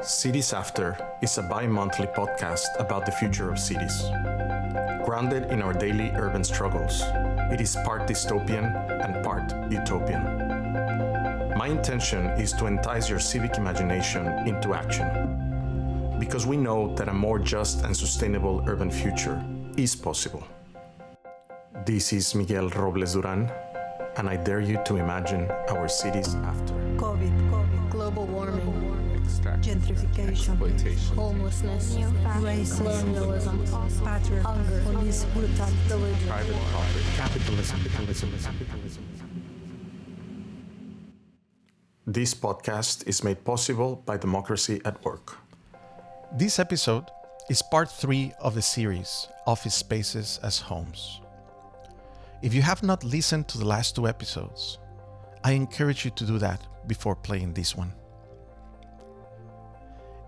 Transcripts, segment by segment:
Cities After is a bi-monthly podcast about the future of cities. Grounded in our daily urban struggles, it is part dystopian and part utopian. My intention is to entice your civic imagination into action, because we know that a more just and sustainable urban future is possible. This is Miguel Robles-Durán, and I dare you to imagine our cities after. COVID, global warming, gentrification, exploitation, homelessness, racism, colonialism, patriarchy, hunger, police brutality, private property, Capitalism. This podcast is made possible by Democracy at Work. This episode is part 3 of the series, Office Spaces as Homes. If you have not listened to the last 2 episodes, I encourage you to do that before playing this one.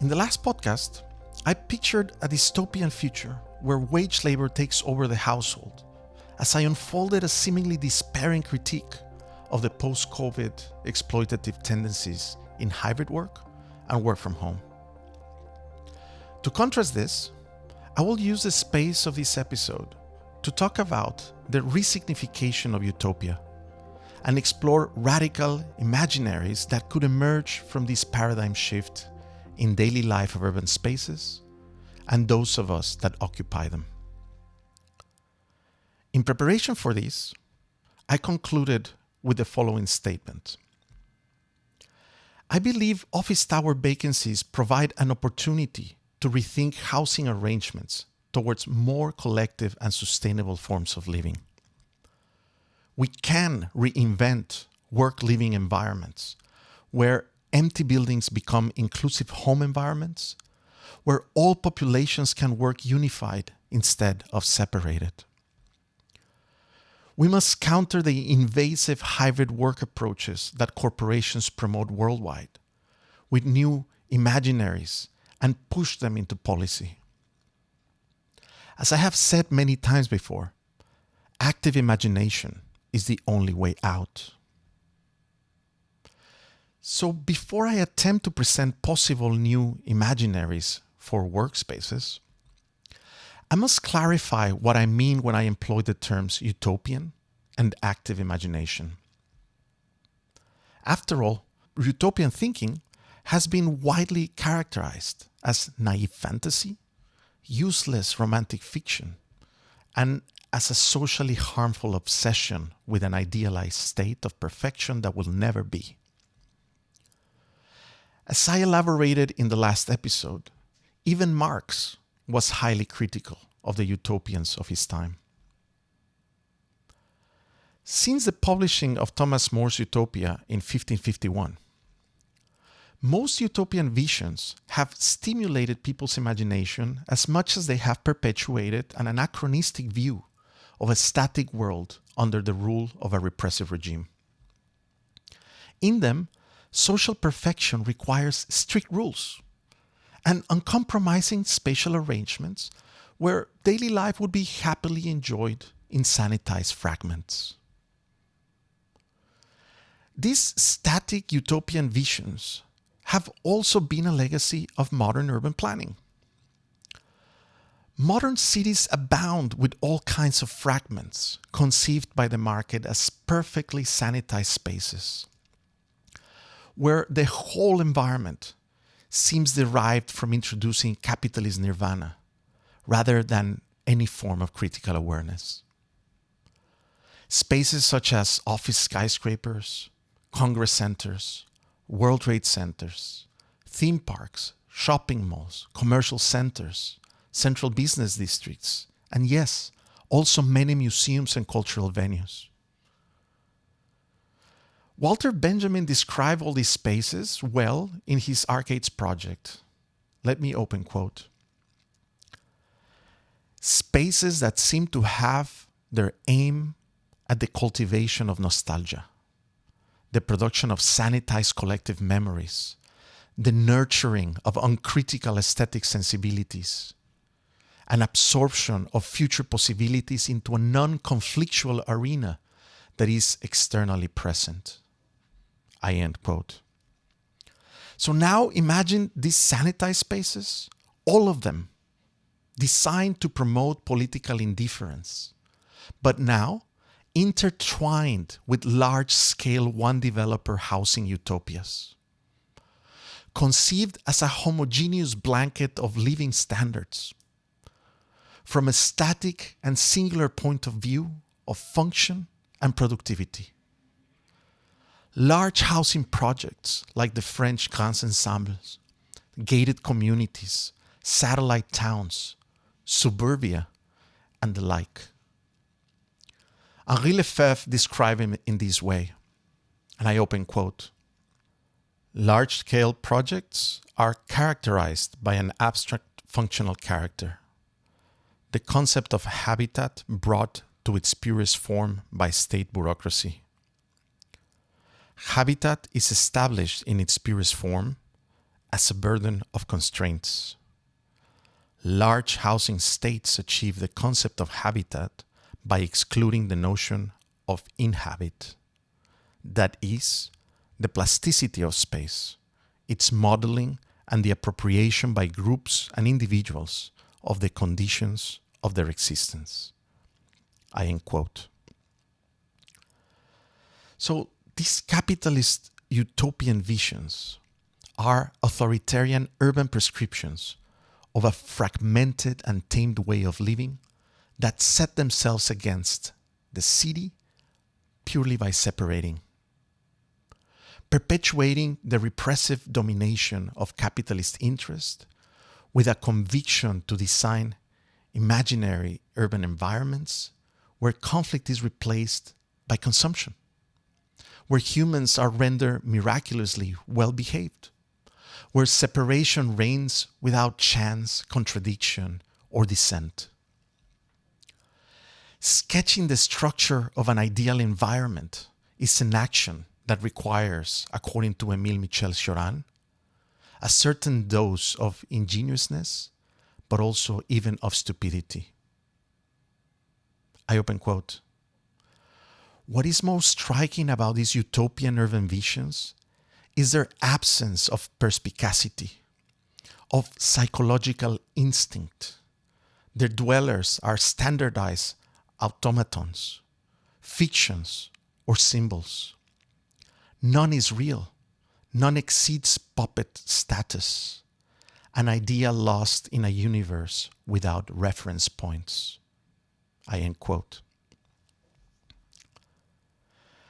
In the last podcast, I pictured a dystopian future where wage labor takes over the household as I unfolded a seemingly despairing critique of the post-COVID exploitative tendencies in hybrid work and work from home. To contrast this, I will use the space of this episode to talk about the resignification of utopia and explore radical imaginaries that could emerge from this paradigm shift in daily life of urban spaces and those of us that occupy them. In preparation for this, I concluded with the following statement. I believe office tower vacancies provide an opportunity to rethink housing arrangements towards more collective and sustainable forms of living. We can reinvent work-living environments where empty buildings become inclusive home environments, where all populations can work unified instead of separated. We must counter the invasive hybrid work approaches that corporations promote worldwide with new imaginaries and push them into policy. As I have said many times before, active imagination is the only way out. So before I attempt to present possible new imaginaries for workspaces, I must clarify what I mean when I employ the terms utopian and active imagination. After all, utopian thinking has been widely characterized as naive fantasy, useless romantic fiction, and as a socially harmful obsession with an idealized state of perfection that will never be. As I elaborated in the last episode, even Marx was highly critical of the utopians of his time. Since the publishing of Thomas More's Utopia in 1551, most utopian visions have stimulated people's imagination as much as they have perpetuated an anachronistic view of a static world under the rule of a repressive regime. In them, social perfection requires strict rules and uncompromising spatial arrangements where daily life would be happily enjoyed in sanitized fragments. These static utopian visions have also been a legacy of modern urban planning. Modern cities abound with all kinds of fragments conceived by the market as perfectly sanitized spaces, where the whole environment seems derived from introducing capitalist nirvana rather than any form of critical awareness. Spaces such as office skyscrapers, congress centers, World Trade Centers, theme parks, shopping malls, commercial centers, central business districts, and yes, also many museums and cultural venues. Walter Benjamin described all these spaces well in his Arcades project. Let me open quote. Spaces that seem to have their aim at the cultivation of nostalgia, the production of sanitized collective memories, the nurturing of uncritical aesthetic sensibilities, an absorption of future possibilities into a non-conflictual arena that is externally present. I end quote. So now imagine these sanitized spaces, all of them designed to promote political indifference, but now intertwined with large-scale one-developer housing utopias. Conceived as a homogeneous blanket of living standards, from a static and singular point of view of function and productivity. Large housing projects like the French Grands Ensembles, gated communities, satellite towns, suburbia, and the like. Henri Lefebvre described him in this way, and I open quote, "Large-scale projects are characterized by an abstract functional character, the concept of habitat brought to its purest form by state bureaucracy. Habitat is established in its purest form as a burden of constraints. Large housing states achieve the concept of habitat by excluding the notion of inhabit, that is, the plasticity of space, its modeling and the appropriation by groups and individuals of the conditions of their existence." I end quote. So these capitalist utopian visions are authoritarian urban prescriptions of a fragmented and tamed way of living that set themselves against the city purely by separating, perpetuating the repressive domination of capitalist interest with a conviction to design imaginary urban environments where conflict is replaced by consumption, where humans are rendered miraculously well-behaved, where separation reigns without chance, contradiction, or dissent. Sketching the structure of an ideal environment is an action that requires, according to Émile Michel-Cioran, a certain dose of ingenuousness, but also even of stupidity. I open quote. What is most striking about these utopian urban visions is their absence of perspicacity, of psychological instinct. Their dwellers are standardized automatons, fictions, or symbols. None is real. None exceeds puppet status, an idea lost in a universe without reference points. I end quote.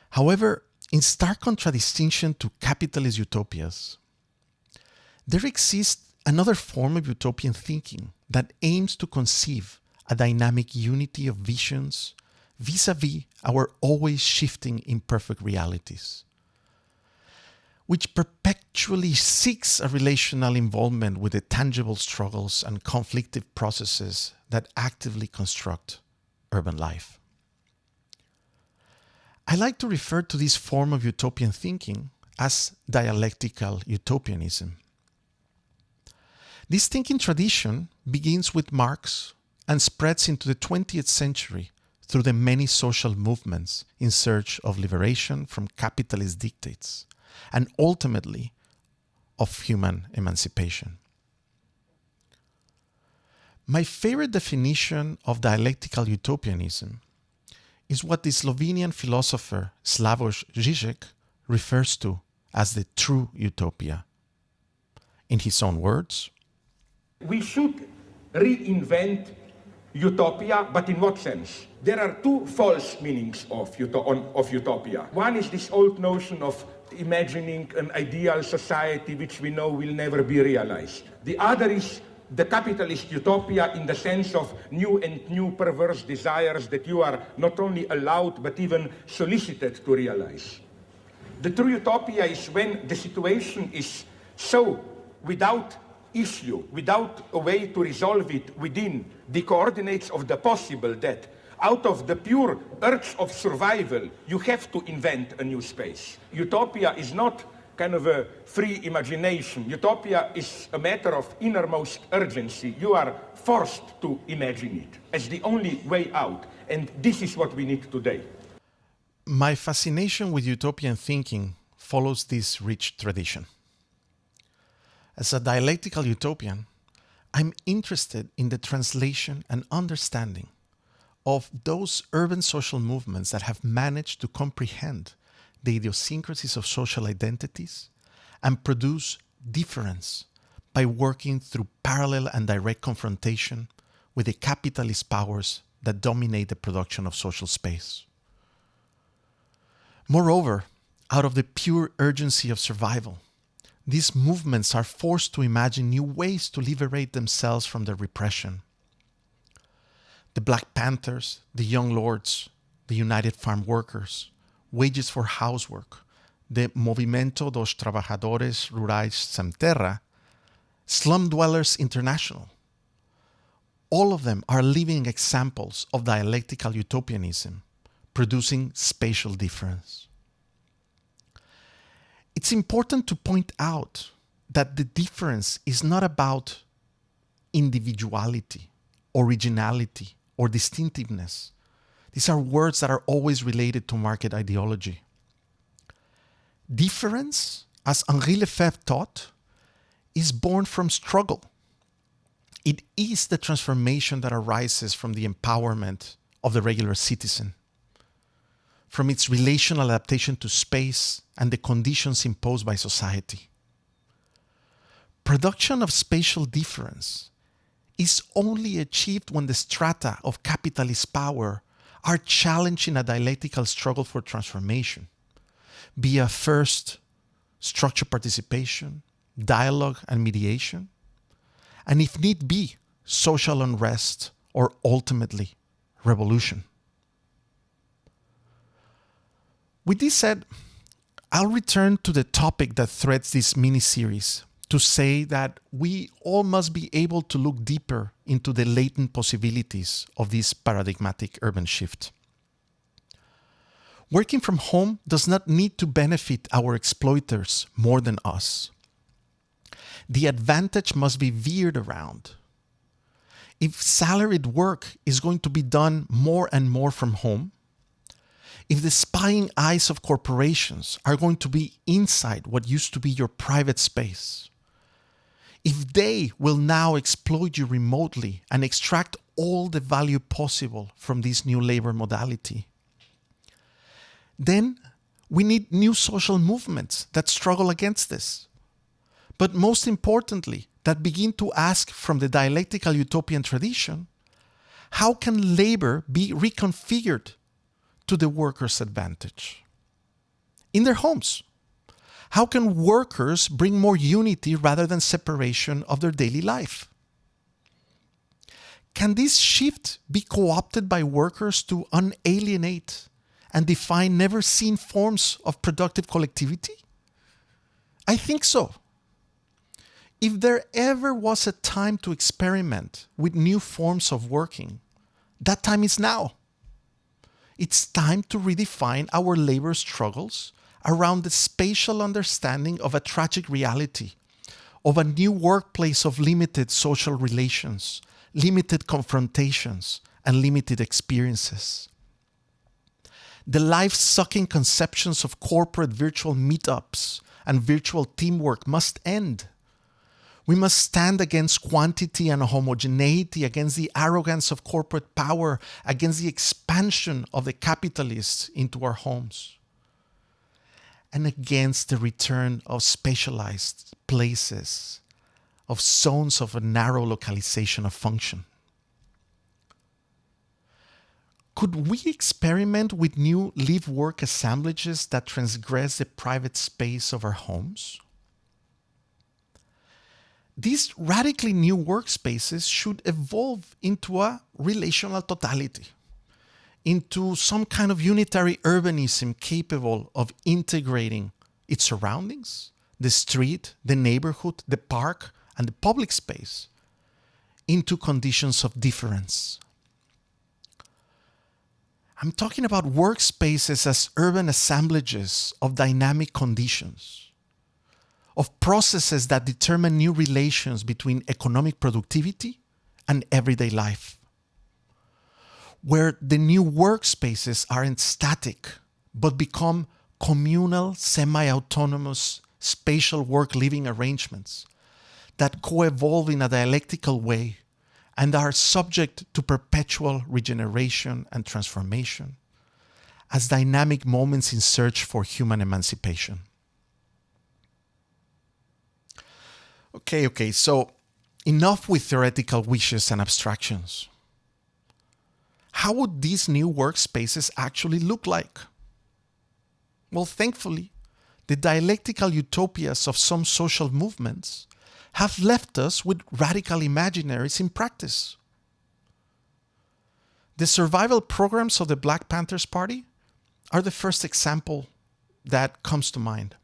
However, in stark contradistinction to capitalist utopias, there exists another form of utopian thinking that aims to conceive a dynamic unity of visions vis-a-vis our always shifting imperfect realities, which perpetually seeks a relational involvement with the tangible struggles and conflictive processes that actively construct urban life. I like to refer to this form of utopian thinking as dialectical utopianism. This thinking tradition begins with Marx and spreads into the 20th century through the many social movements in search of liberation from capitalist dictates and ultimately of human emancipation. My favorite definition of dialectical utopianism is what the Slovenian philosopher Slavoj Žižek refers to as the true utopia. In his own words, we should reinvent utopia, but in what sense? There are two false meanings of utopia. One is this old notion of imagining an ideal society which we know will never be realized. The other is the capitalist utopia in the sense of new perverse desires that you are not only allowed but even solicited to realize. The true utopia is when the situation is so without issue, without a way to resolve it within the coordinates of the possible, that out of the pure urge of survival, you have to invent a new space. Utopia is not kind of a free imagination. Utopia is a matter of innermost urgency. You are forced to imagine it as the only way out. And this is what we need today. My fascination with utopian thinking follows this rich tradition. As a dialectical utopian, I'm interested in the translation and understanding of those urban social movements that have managed to comprehend the idiosyncrasies of social identities and produce difference by working through parallel and direct confrontation with the capitalist powers that dominate the production of social space. Moreover, out of the pure urgency of survival, these movements are forced to imagine new ways to liberate themselves from their repression. The Black Panthers, the Young Lords, the United Farm Workers, Wages for Housework, the Movimento dos Trabajadores Rurais Sem Terra, Slum Dwellers International. All of them are living examples of dialectical utopianism, producing spatial difference. It's important to point out that the difference is not about individuality, originality, or distinctiveness. These are words that are always related to market ideology. Difference, as Henri Lefebvre taught, is born from struggle. It is the transformation that arises from the empowerment of the regular citizen, from its relational adaptation to space and the conditions imposed by society. Production of spatial difference is only achieved when the strata of capitalist power are challenged in a dialectical struggle for transformation, via first structured participation, dialogue and mediation, and if need be, social unrest or ultimately revolution. With this said, I'll return to the topic that threads this mini-series to say that we all must be able to look deeper into the latent possibilities of this paradigmatic urban shift. Working from home does not need to benefit our exploiters more than us. The advantage must be veered around. If salaried work is going to be done more and more from home, if the spying eyes of corporations are going to be inside what used to be your private space, if they will now exploit you remotely and extract all the value possible from this new labor modality, then we need new social movements that struggle against this. But most importantly, that begin to ask from the dialectical utopian tradition, how can labor be reconfigured to the workers' advantage? In their homes. How can workers bring more unity rather than separation of their daily life? Can this shift be co-opted by workers to unalienate and define never-seen forms of productive collectivity? I think so. If there ever was a time to experiment with new forms of working, that time is now. It's time to redefine our labor struggles around the spatial understanding of a tragic reality, of a new workplace of limited social relations, limited confrontations, and limited experiences. The life-sucking conceptions of corporate virtual meetups and virtual teamwork must end. We must stand against quantity and homogeneity, against the arrogance of corporate power, against the expansion of the capitalists into our homes, and against the return of spatialized places, of zones of a narrow localization of function. Could we experiment with new live-work assemblages that transgress the private space of our homes? These radically new workspaces should evolve into a relational totality, into some kind of unitary urbanism capable of integrating its surroundings, the street, the neighborhood, the park, and the public space, into conditions of difference. I'm talking about workspaces as urban assemblages of dynamic conditions, of processes that determine new relations between economic productivity and everyday life, where the new workspaces aren't static, but become communal, semi-autonomous, spatial work-living arrangements that co-evolve in a dialectical way and are subject to perpetual regeneration and transformation as dynamic moments in search for human emancipation. Okay, so enough with theoretical wishes and abstractions. How would these new workspaces actually look like? Well, thankfully, the dialectical utopias of some social movements have left us with radical imaginaries in practice. The survival programs of the Black Panthers Party are the first example that comes to mind.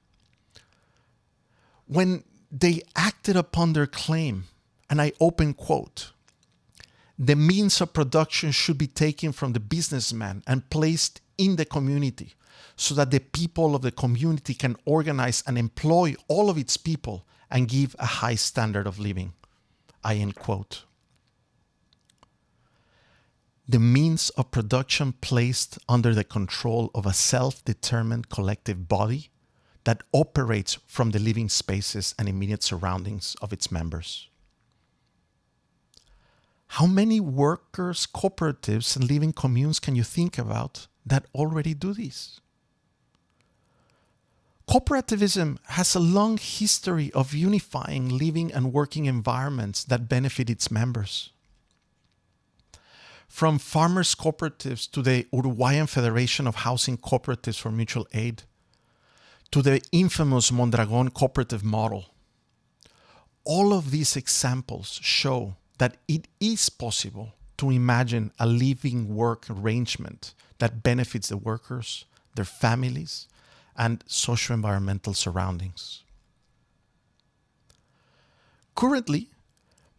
When they acted upon their claim, and I open quote, "The means of production should be taken from the businessman and placed in the community so that the people of the community can organize and employ all of its people and give a high standard of living." I end quote. The means of production placed under the control of a self-determined collective body that operates from the living spaces and immediate surroundings of its members. How many workers' cooperatives and living communes can you think about that already do this? Cooperativism has a long history of unifying living and working environments that benefit its members. From farmers' cooperatives to the Uruguayan Federation of Housing Cooperatives for Mutual Aid, to the infamous Mondragon cooperative model. All of these examples show that it is possible to imagine a living work arrangement that benefits the workers, their families, and socio-environmental surroundings. Currently,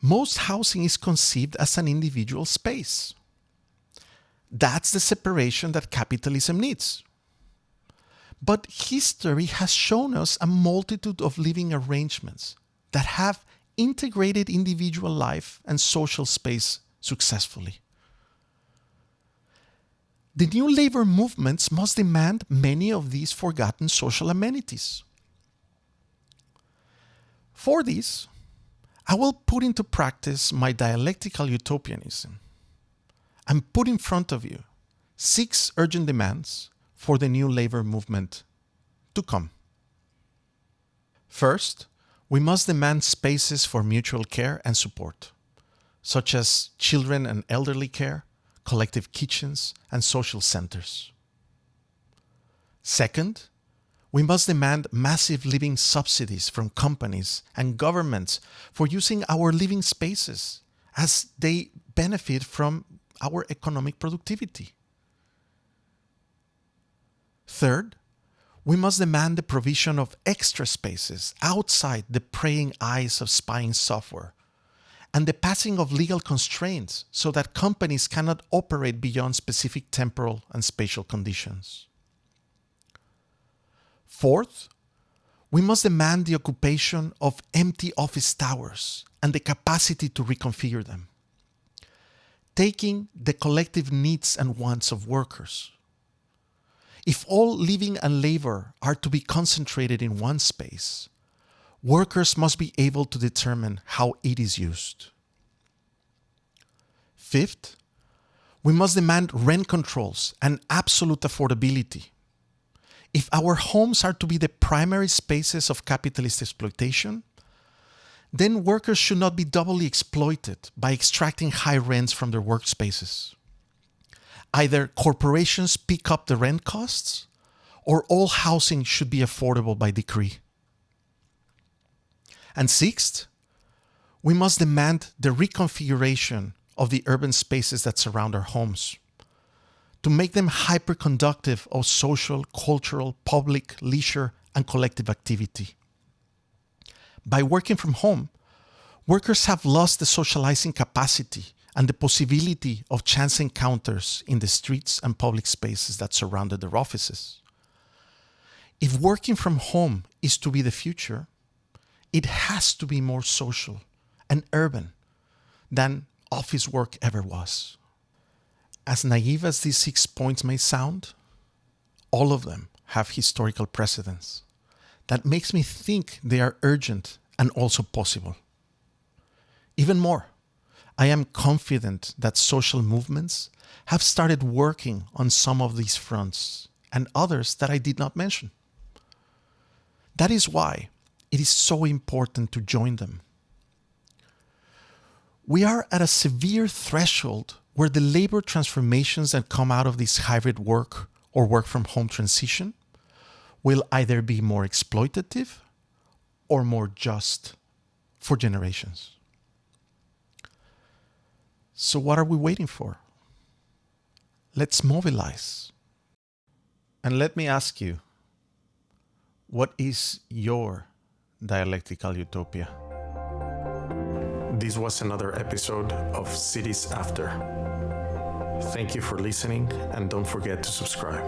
most housing is conceived as an individual space. That's the separation that capitalism needs. But history has shown us a multitude of living arrangements that have integrated individual life and social space successfully. The new labor movements must demand many of these forgotten social amenities. For this, I will put into practice my dialectical utopianism and put in front of you 6 urgent demands for the new labor movement to come. First, we must demand spaces for mutual care and support, such as children and elderly care, collective kitchens, and social centers. Second, we must demand massive living subsidies from companies and governments for using our living spaces as they benefit from our economic productivity. Third, we must demand the provision of extra spaces outside the preying eyes of spying software and the passing of legal constraints so that companies cannot operate beyond specific temporal and spatial conditions. Fourth, we must demand the occupation of empty office towers and the capacity to reconfigure them, taking the collective needs and wants of workers. If all living and labor are to be concentrated in one space, workers must be able to determine how it is used. Fifth, we must demand rent controls and absolute affordability. If our homes are to be the primary spaces of capitalist exploitation, then workers should not be doubly exploited by extracting high rents from their workspaces. Either corporations pick up the rent costs, or all housing should be affordable by decree. And sixth, we must demand the reconfiguration of the urban spaces that surround our homes to make them hyper-conductive of social, cultural, public, leisure, and collective activity. By working from home, workers have lost the socializing capacity and the possibility of chance encounters in the streets and public spaces that surrounded their offices. If working from home is to be the future, it has to be more social and urban than office work ever was. As naive as these 6 points may sound, all of them have historical precedents that makes me think they are urgent and also possible. Even more, I am confident that social movements have started working on some of these fronts and others that I did not mention. That is why it is so important to join them. We are at a severe threshold where the labor transformations that come out of this hybrid work or work from home transition will either be more exploitative or more just for generations. So what are we waiting for? Let's mobilize. And let me ask you, what is your dialectical utopia? This was another episode of Cities After. Thank you for listening, and don't forget to subscribe.